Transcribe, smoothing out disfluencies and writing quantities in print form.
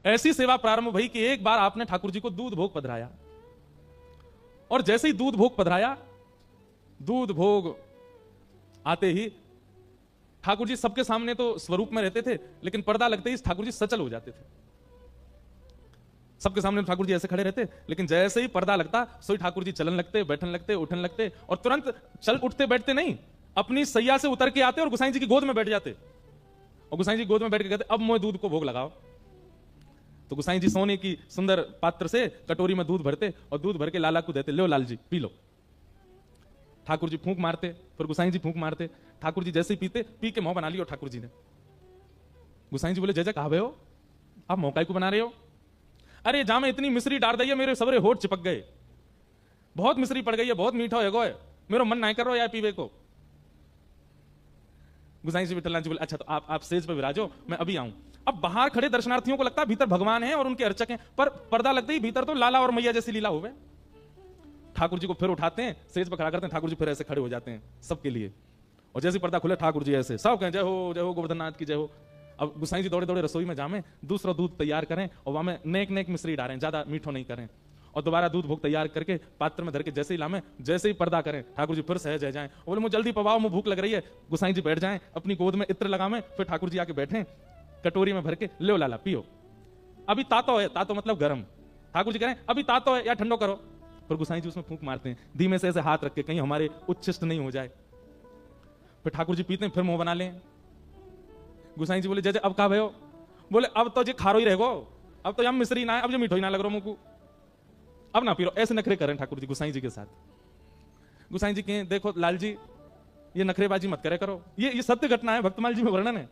ऐसी सेवा प्रारंभ भई कि एक बार आपने ठाकुर जी को दूध भोग पधराया, और जैसे ही दूध भोग पधराया, दूध भोग आते ही ठाकुर जी सबके सामने तो स्वरूप में रहते थे, लेकिन पर्दा लगते ही ठाकुर जी सचल हो जाते थे। सबके सामने ठाकुर जी ऐसे खड़े रहते, लेकिन जैसे ही पर्दा लगता सोई ठाकुर जी चलन लगते, बैठन लगते, उठन लगते, और तुरंत चल उठते बैठते नहीं, अपनी सैया से उतर के आते और गोसाई जी की गोद में बैठ जाते, और गोसाई जी गोद में बैठ के कहते अब मोए दूध को भोग लगाओ। तो गोसाई जी सोने की सुंदर पात्र से कटोरी में दूध भरते और दूध भर के लाला को देते, लो Lal G P low. Thakur ji फूंक मारते, फिर गोसाई जी फूंक मारते, ठाकुर जी जैसे ही पीते, पी के मुंह बना लियो ठाकुर जी ने। गोसाई जी बोले जय जय कहा हो, आप मौका को बना रहे हो? अरे जा में इतनी मिश्री डाल दी है, मेरे सबरे होठ चिपक गए, बहुत मिश्री पड़ गई है, बहुत मीठा है, मेरा मन नहीं कर रहा यार पीवे को। गोसाई जी विठल जी बोले अच्छा तो आप सेज पे विराजो, मैं अभी आऊं। अब बाहर खड़े दर्शनार्थियों को लगता है भीतर भगवान है और उनके अर्चक हैं, पर पर्दा लगते ही भीतर तो लाला और मैया जैसी लीला हो गए। ठाकुर जी को फिर उठाते हैं, सेज पर खड़ा करते हैं, ठाकुर जी फिर ऐसे खड़े हो जाते हैं सबके लिए, और जैसे पर्दा खुले ठाकुर जी ऐसे सब कहें जय हो गोवर्धननाथ की जय हो। अब गोसाई जी दौड़े दौड़े रसोई में जामे, दूसरा दूध तैयार करें और वहां में नेक नेक मिश्री डालें, ज्यादा मीठो नहीं करें, और दोबारा दूध भोग तैयार करके पात्र में धर के जैसे ही लामे, जैसे ही पर्दा करें, ठाकुर जी फिर सहज जाएं, बोले मुझे जल्दी पवाओ, मुझे भूख लग रही है। गोसाई जी बैठ जाएं, अपनी गोद में इत्र लगावें, फिर ठाकुर जी आके बैठे, कटोरी में भर के लो लाला पियो, अभी तातो है, तातो मतलब गर्म। ठाकुर जी कहें अभी तातो है या ठंडो करो, फिर गोसाई जी उसमें फूंक मारते हैं धीमे से ऐसे हाथ रख के, कहीं हमारे उच्छिष्ट नहीं हो जाए। फिर ठाकुर जी पीते हैं, फिर मुंह बना लें। गोसाई जी बोले जय जय अब कहा भयो? बोले अब तो जी खारो ही रहेगो, अब तो यहां मिश्री ना है, अब जो मीठो ही ना लग रहा मुंह को, अब ना पी लो। ऐसे नखरे करें ठाकुर जी गोसाई जी के साथ। गोसाई जी कहें देखो लाल जी ये नखरेबाजी मत करे करो, ये सत्य घटना है, भक्तमाल जी में वर्णन है।